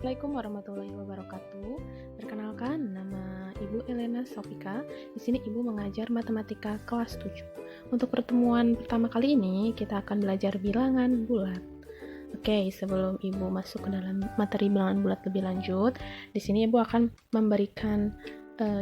Assalamualaikum warahmatullahi wabarakatuh. Perkenalkan, nama Ibu Elena Sofika. Di sini Ibu mengajar matematika kelas 7. Untuk pertemuan pertama kali ini, kita akan belajar bilangan bulat. Oke, sebelum Ibu masuk ke dalam materi bilangan bulat lebih lanjut, di sini Ibu akan memberikan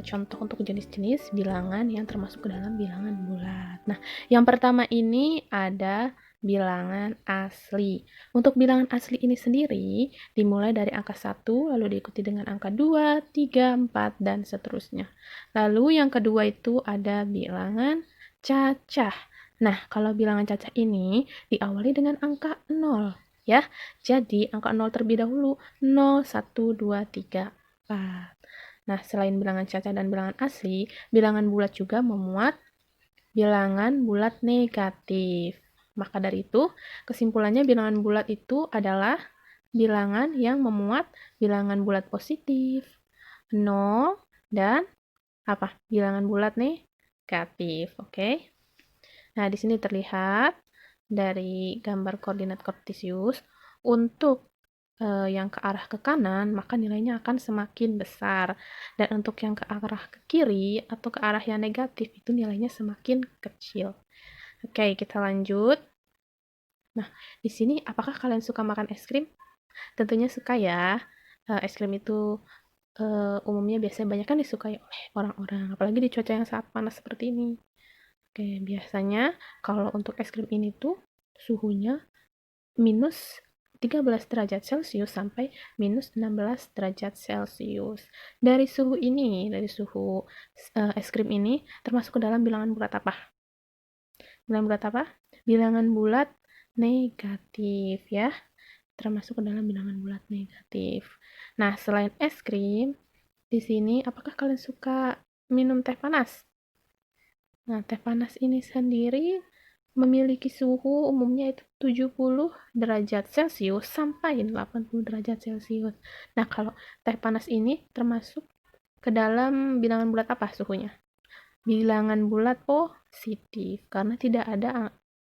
contoh untuk jenis-jenis bilangan yang termasuk ke dalam bilangan bulat. Nah, yang pertama ini ada bilangan asli. Untuk bilangan asli ini sendiri dimulai dari angka 1, lalu diikuti dengan angka 2, 3, 4, dan seterusnya. Lalu yang kedua itu ada bilangan cacah. Nah, kalau bilangan cacah ini diawali dengan angka 0, ya. Jadi, angka 0 terlebih dahulu. 0, 1, 2, 3, 4. Nah, selain bilangan cacah dan bilangan asli, bilangan bulat juga memuat bilangan bulat negatif. Maka dari itu, kesimpulannya bilangan bulat itu adalah bilangan yang memuat bilangan bulat positif, 0, dan bilangan bulat negatif. Oke. Nah, di sini terlihat dari gambar koordinat kartesius, untuk yang ke arah ke kanan, maka nilainya akan semakin besar. Dan untuk yang ke arah ke kiri atau ke arah yang negatif, itu nilainya semakin kecil. Oke, kita lanjut. Nah, di sini apakah kalian suka makan es krim? Tentunya suka ya. Es krim itu umumnya biasanya banyak kan disukai oleh orang-orang, apalagi di cuaca yang sangat panas seperti ini. Oke, biasanya kalau untuk es krim ini tuh suhunya minus 13 derajat Celcius sampai minus 16 derajat Celcius. Dari suhu es krim ini termasuk ke dalam bilangan bulat apa? Bilangan bulat apa? Bilangan bulat negatif ya. Termasuk ke dalam bilangan bulat negatif. Nah, selain es krim, di sini apakah kalian suka minum teh panas? Nah, teh panas ini sendiri memiliki suhu umumnya itu 70 derajat Celcius sampai 80 derajat Celcius. Nah, kalau teh panas ini termasuk ke dalam bilangan bulat apa suhunya? Bilangan bulat positif, karena tidak ada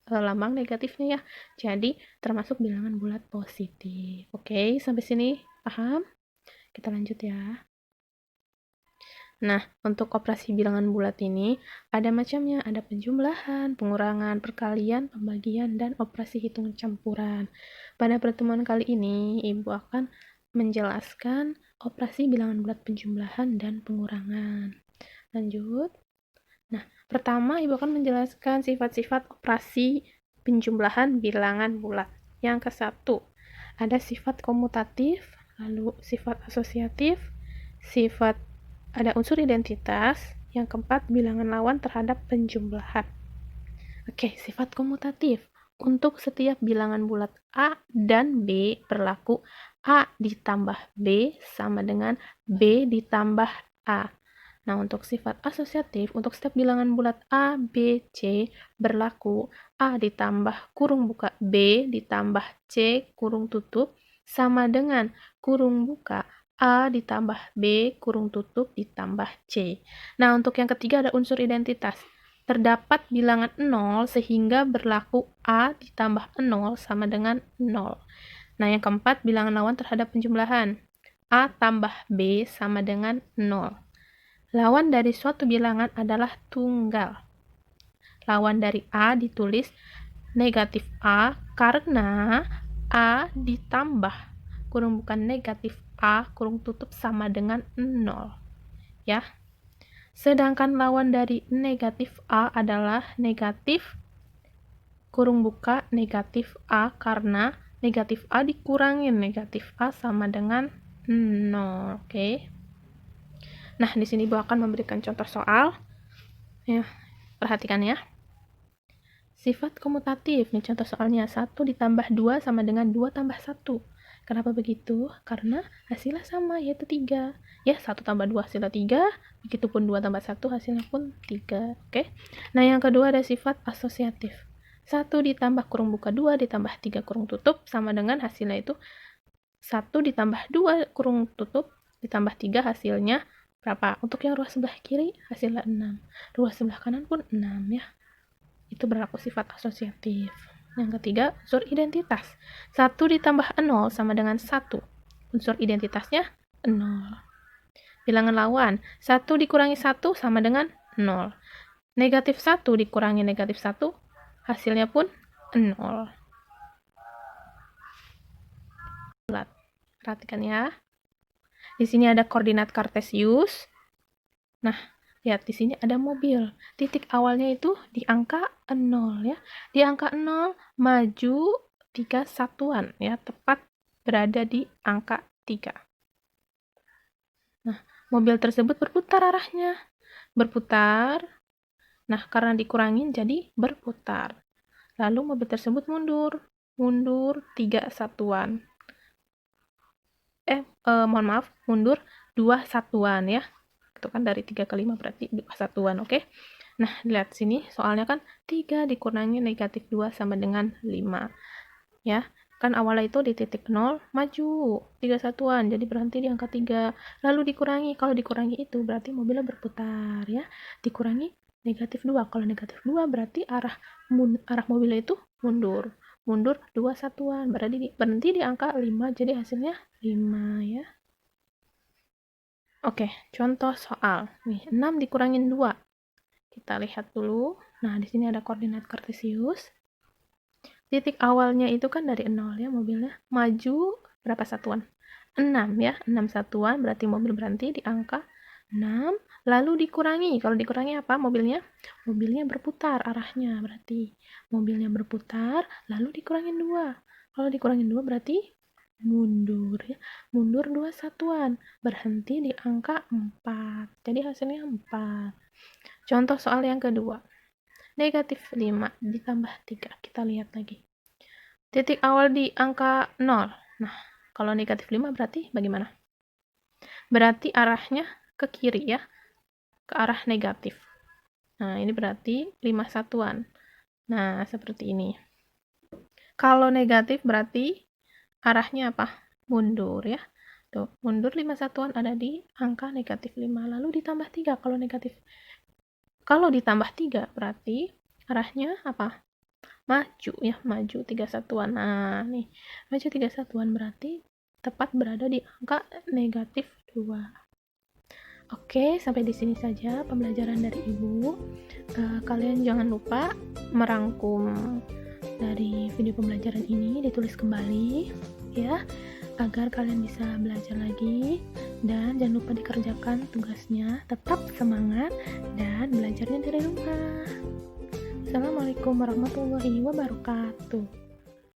lambang negatifnya ya. Jadi, termasuk bilangan bulat positif. Oke, sampai sini paham? Kita lanjut ya. Nah, untuk operasi bilangan bulat ini ada macamnya, ada penjumlahan, pengurangan, perkalian, pembagian, dan operasi hitung campuran. Pada pertemuan kali ini, Ibu akan menjelaskan operasi bilangan bulat penjumlahan dan pengurangan. Lanjut. Nah, pertama Ibu akan menjelaskan sifat-sifat operasi penjumlahan bilangan bulat. Yang ke-1, ada sifat komutatif, lalu sifat asosiatif, ada unsur identitas. Yang keempat, bilangan lawan terhadap penjumlahan. Oke, sifat komutatif. Untuk setiap bilangan bulat A dan B berlaku A ditambah B sama dengan B ditambah A. Nah, untuk sifat asosiatif, untuk setiap bilangan bulat A, B, C berlaku A ditambah kurung buka B ditambah C kurung tutup sama dengan kurung buka A ditambah B kurung tutup ditambah C. Nah, untuk yang ketiga ada unsur identitas. Terdapat bilangan 0 sehingga berlaku A ditambah 0 sama dengan 0. Nah, yang keempat bilangan lawan terhadap penjumlahan. A tambah B sama dengan 0. Lawan dari suatu bilangan adalah tunggal. Lawan dari A ditulis negatif A karena A ditambah kurung bukan negatif A kurung tutup sama dengan 0. Ya. Sedangkan lawan dari negatif A adalah negatif kurung buka negatif A karena negatif A dikurangin negatif A sama dengan 0. Oke. Nah, di sini Ibu akan memberikan contoh soal. Ya, perhatikan ya. Sifat komutatif, nih contoh soalnya 1 ditambah 2 sama dengan 2 tambah 1. Kenapa begitu? Karena hasilnya sama, yaitu 3. Ya, 1 tambah 2 hasilnya 3, begitupun 2 tambah 1 hasilnya pun 3. Oke. Nah, yang kedua ada sifat asosiatif. 1 ditambah kurung buka 2 ditambah 3 kurung tutup sama dengan hasilnya itu 1 ditambah 2 kurung tutup ditambah 3 hasilnya berapa? Untuk yang ruas sebelah kiri hasilnya 6. Ruas sebelah kanan pun 6 ya. Itu berlaku sifat asosiatif. Yang ketiga, unsur identitas. 1 ditambah 0 sama dengan 1. unsur identitasnya 0. Bilangan lawan, 1 dikurangi 1 sama dengan 0. Negatif 1 dikurangi negatif 1, hasilnya pun 0. Perhatikan ya. Di sini ada koordinat kartesius. Nah, lihat di sini ada mobil. Titik awalnya itu di angka 0 ya. Di angka 0 maju 3 satuan ya, tepat berada di angka 3. Nah, mobil tersebut berputar arahnya. Berputar. Nah, karena dikurangin jadi berputar. Lalu mobil tersebut mundur. Mundur 3 satuan. Mohon maaf, mundur 2 satuan ya. Itu kan dari 3 ke 5 berarti 2 satuan, oke? Nah, lihat sini soalnya kan 3 dikurangi negatif 2 sama dengan 5. Ya, kan awalnya itu di titik 0 maju 3 satuan, jadi berhenti di angka 3. Lalu dikurangi, kalau dikurangi itu berarti mobilnya berputar ya. Dikurangi negatif 2. Kalau negatif 2 berarti arah mobilnya itu mundur. Mundur 2 satuan, berhenti di angka 5, jadi hasilnya 5 ya. Oke, contoh soal. Nih, 6 dikurangin 2. Kita lihat dulu. Nah, di sini ada koordinat kartesius. Titik awalnya itu kan dari 0 ya mobilnya. Maju berapa satuan? 6 ya. 6 satuan berarti mobil berhenti di angka 6. Lalu dikurangi. Kalau dikurangi apa mobilnya? Mobilnya berputar arahnya berarti. Mobilnya berputar lalu dikurangin 2. Kalau dikurangin 2 berarti mundur ya. Mundur 2 satuan. Berhenti di angka 4. Jadi hasilnya 4. Contoh soal yang kedua. Negatif 5 ditambah 3. Kita lihat lagi. Titik awal di angka 0. Nah, kalau negatif 5 berarti bagaimana? Berarti arahnya ke kiri ya. Ke arah negatif. Nah, ini berarti 5 satuan. Nah, seperti ini. Kalau negatif berarti arahnya apa? Mundur ya. Tuh, mundur 5 satuan ada di angka negatif 5. Lalu ditambah 3 kalau negatif. Kalau ditambah 3 berarti arahnya apa? Maju ya, maju 3 satuan. Nah, nih, maju 3 satuan berarti tepat berada di angka negatif 2. Oke, sampai di sini saja pembelajaran dari Ibu. Kalian jangan lupa merangkum dari video pembelajaran ini, ditulis kembali ya, agar kalian bisa belajar lagi. Dan jangan lupa dikerjakan tugasnya, tetap semangat dan belajarnya dari rumah. Assalamualaikum warahmatullahi wabarakatuh.